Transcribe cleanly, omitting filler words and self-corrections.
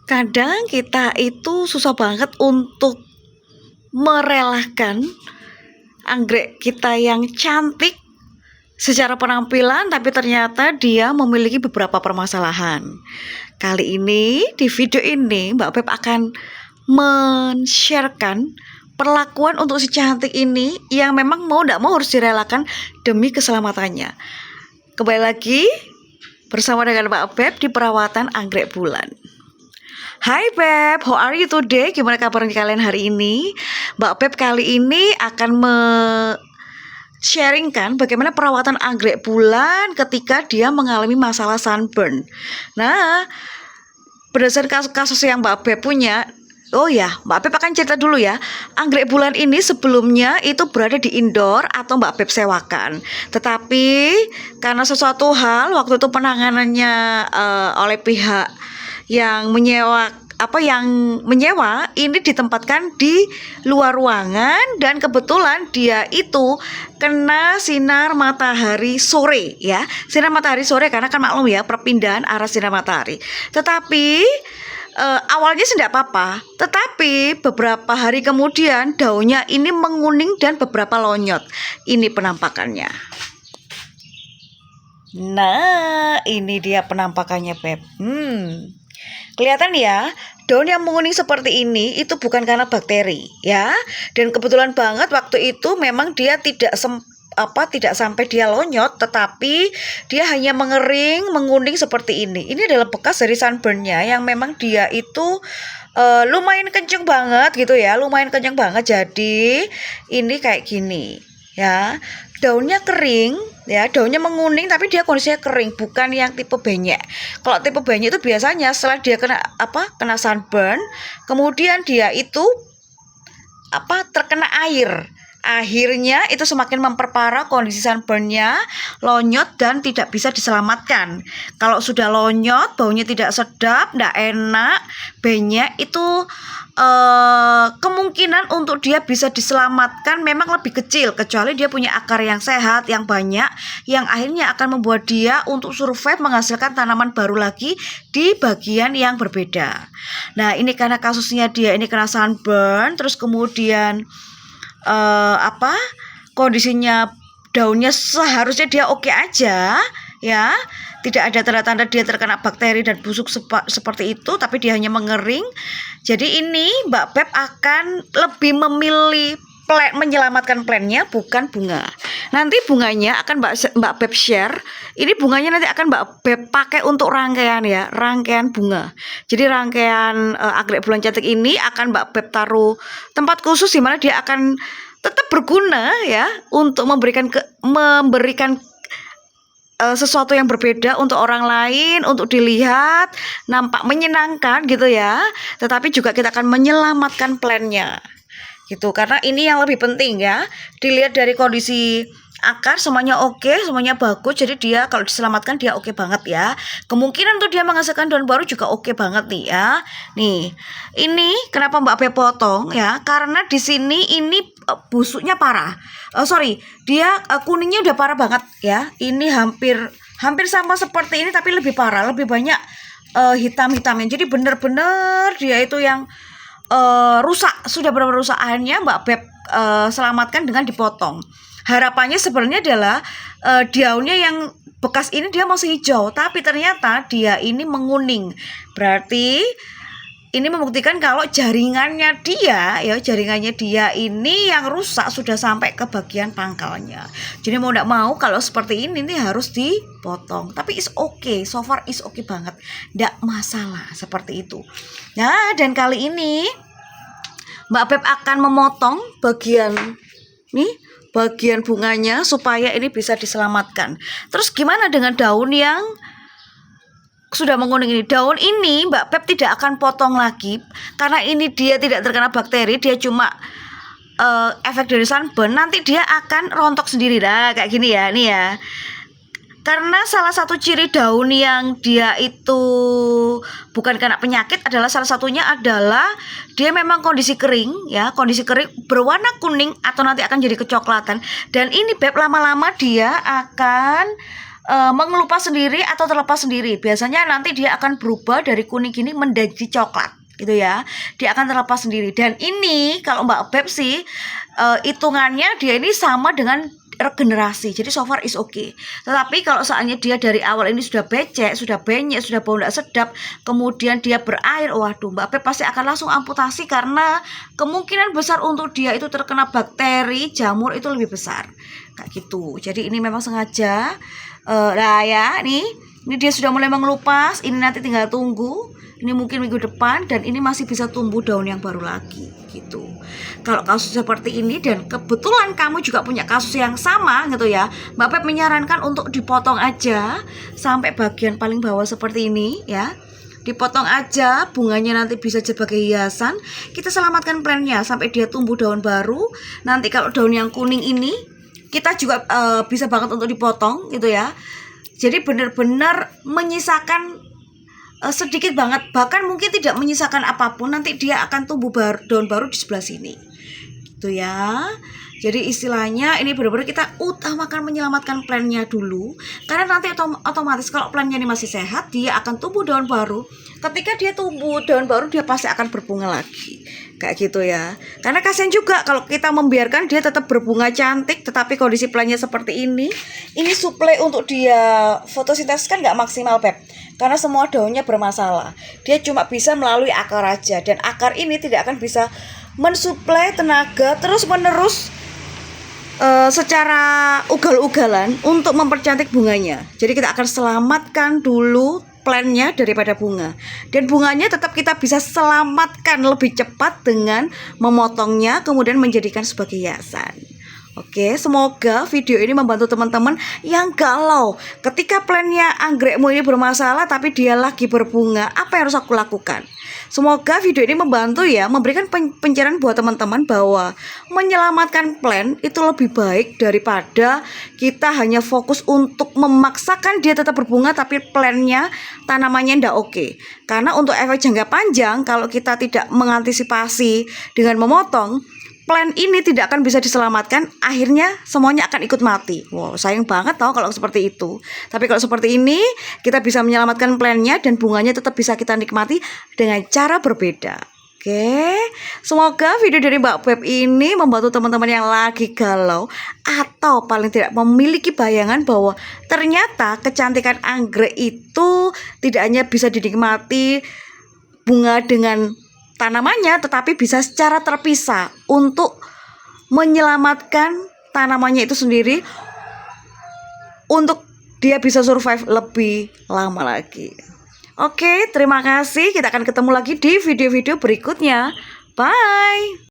Kadang kita itu susah banget untuk merelakan anggrek kita yang cantik secara penampilan, tapi ternyata dia memiliki beberapa permasalahan. Kali ini, di video ini, Mbak Beb akan men-sharekan perlakuan untuk si cantik ini yang memang mau tidak mau harus direlakan demi keselamatannya. Kembali lagi bersama dengan Mbak Beb di perawatan anggrek bulan. Hai Beb, how are you today? Gimana kabarnya kalian hari ini? Mbak Beb kali ini akan sharingkan bagaimana perawatan anggrek bulan ketika dia mengalami masalah sunburn. Nah, berdasarkan kasus yang Mbak Beb punya, Mbak Beb akan cerita dulu ya. Anggrek bulan ini sebelumnya itu berada di indoor atau Mbak Beb sewakan. Tetapi karena sesuatu hal waktu itu penanganannya oleh pihak yang menyewa ini ditempatkan di luar ruangan, dan kebetulan dia itu kena sinar matahari sore ya. Sinar matahari sore karena kan maklum ya perpindahan arah sinar matahari. Tetapi awalnya sih tidak apa-apa, tetapi beberapa hari kemudian daunnya ini menguning dan beberapa lonyot. Ini penampakannya. Nah, ini dia penampakannya, Beb. Kelihatan ya, daun yang menguning seperti ini itu bukan karena bakteri ya. Dan kebetulan banget waktu itu memang dia tidak sampai dia lonyot, tetapi dia hanya mengering, menguning seperti ini. Ini adalah bekas dari sunburnnya yang memang dia itu lumayan kenceng banget gitu ya, lumayan kenceng banget. Jadi ini kayak gini ya, daunnya kering ya, daunnya menguning tapi dia kondisinya kering, bukan yang tipe benyek. Kalau tipe benyek itu biasanya setelah dia kena sunburn, kemudian dia itu terkena air. Akhirnya itu semakin memperparah kondisi sunburnnya, lonyot dan tidak bisa diselamatkan. Kalau sudah lonyot, baunya tidak sedap, tidak enak, benyek, itu kemungkinan untuk dia bisa diselamatkan memang lebih kecil, kecuali dia punya akar yang sehat, yang banyak, yang akhirnya akan membuat dia untuk survive menghasilkan tanaman baru lagi di bagian yang berbeda. Nah, ini karena kasusnya dia ini kena sunburn, terus kemudian kondisinya daunnya seharusnya dia oke aja ya, tidak ada tanda-tanda dia terkena bakteri dan busuk seperti itu, tapi dia hanya mengering. Jadi ini Mbak Beb akan lebih memilih menyelamatkan plantnya, bukan bunga. Nanti bunganya akan Mbak Beb share. Ini bunganya nanti akan Mbak Beb pakai untuk rangkaian ya, rangkaian bunga. Jadi rangkaian anggrek bulan cantik ini akan Mbak Beb taruh tempat khusus di mana dia akan tetap berguna ya, untuk memberikan sesuatu yang berbeda untuk orang lain, untuk dilihat nampak menyenangkan gitu ya. Tetapi juga kita akan menyelamatkan plantnya gitu, karena ini yang lebih penting ya. Dilihat dari kondisi akar semuanya oke, semuanya bagus, jadi dia kalau diselamatkan dia oke banget ya. Kemungkinan untuk dia menghasilkan daun baru juga oke banget nih ya. Nih, ini kenapa Mbak Beb potong ya, karena di sini ini busuknya parah. Dia kuningnya udah parah banget ya. Ini hampir sama seperti ini tapi lebih parah, lebih banyak hitam-hitamnya. Jadi bener-bener dia itu yang rusak, sudah benar-benar rusak. Akhirnya Mbak Beb selamatkan dengan dipotong. Harapannya sebenarnya adalah daunnya yang bekas ini dia masih hijau, tapi ternyata dia ini menguning. Berarti ini membuktikan kalau jaringannya dia ini yang rusak sudah sampai ke bagian pangkalnya. Jadi mau tidak mau kalau seperti ini harus dipotong. Tapi is okay, so far is okay banget, tidak masalah seperti itu. Nah, dan kali ini Mbak Beb akan memotong bagian bunganya supaya ini bisa diselamatkan. Terus gimana dengan daun yang sudah menguning ini? Daun ini Mbak Beb tidak akan potong lagi karena ini dia tidak terkena bakteri, dia cuma efek dari sunburn. Nanti dia akan rontok sendiri kayak gini ya, nih ya. Karena salah satu ciri daun yang dia itu bukan kena penyakit adalah salah satunya adalah dia memang kondisi kering ya, kondisi kering berwarna kuning atau nanti akan jadi kecoklatan. Dan ini Beb lama-lama dia akan mengelupas sendiri atau terlepas sendiri. Biasanya nanti dia akan berubah dari kuning gini menjadi coklat gitu ya. Dia akan terlepas sendiri. Dan ini kalau Mbak Beb sih hitungannya dia ini sama dengan regenerasi. Jadi so far is okay. Tetapi kalau seandainya dia dari awal ini sudah becek, sudah benyek, sudah bau tidak sedap, kemudian dia berair, waduh Mbak Beb pasti akan langsung amputasi karena kemungkinan besar untuk dia itu terkena bakteri, jamur itu lebih besar. Kayak gitu. Jadi ini memang sengaja. Nah ya, ini dia sudah mulai mengelupas. Ini nanti tinggal tunggu. Ini mungkin minggu depan dan ini masih bisa tumbuh daun yang baru lagi gitu. Kalau kasus seperti ini dan kebetulan kamu juga punya kasus yang sama gitu ya, Mbak Beb menyarankan untuk dipotong aja sampai bagian paling bawah seperti ini ya. Dipotong aja, bunganya nanti bisa sebagai hiasan. Kita selamatkan plantnya sampai dia tumbuh daun baru. Nanti kalau daun yang kuning ini kita juga bisa banget untuk dipotong gitu ya. Jadi benar-benar menyisakan sedikit banget, bahkan mungkin tidak menyisakan apapun. Nanti dia akan tumbuh daun baru di sebelah sini gitu ya. Jadi istilahnya ini benar-benar kita utamakan menyelamatkan plantnya dulu, karena nanti otomatis kalau plantnya ini masih sehat, dia akan tumbuh daun baru. Ketika dia tumbuh daun baru, dia pasti akan berbunga lagi kayak gitu ya. Karena kasihan juga kalau kita membiarkan dia tetap berbunga cantik tetapi kondisi plantnya seperti ini suplai untuk dia fotosintesis kan nggak maksimal Beb, karena semua daunnya bermasalah. Dia cuma bisa melalui akar aja, dan akar ini tidak akan bisa mensuplai tenaga terus menerus secara ugal-ugalan untuk mempercantik bunganya. Jadi kita akan selamatkan dulu plantnya daripada bunga, dan bunganya tetap kita bisa selamatkan lebih cepat dengan memotongnya kemudian menjadikan sebagai hiasan. Oke, semoga video ini membantu teman-teman yang galau ketika plantnya anggrekmu ini bermasalah tapi dia lagi berbunga. Apa yang harus aku lakukan? Semoga video ini membantu ya, memberikan pencerahan buat teman-teman bahwa menyelamatkan plant itu lebih baik daripada kita hanya fokus untuk memaksakan dia tetap berbunga tapi plantnya, tanamannya ndak oke. Karena untuk efek jangka panjang kalau kita tidak mengantisipasi dengan memotong, plant ini tidak akan bisa diselamatkan, akhirnya semuanya akan ikut mati. Wow, sayang banget tau kalau seperti itu. Tapi kalau seperti ini, kita bisa menyelamatkan plantnya dan bunganya tetap bisa kita nikmati dengan cara berbeda. Oke, semoga video dari Mbak Beb ini membantu teman-teman yang lagi galau atau paling tidak memiliki bayangan bahwa ternyata kecantikan anggrek itu tidak hanya bisa dinikmati bunga dengan tanamannya, tetapi bisa secara terpisah untuk menyelamatkan tanamannya itu sendiri untuk dia bisa survive lebih lama lagi. Oke, terima kasih. Kita akan ketemu lagi di video-video berikutnya. Bye.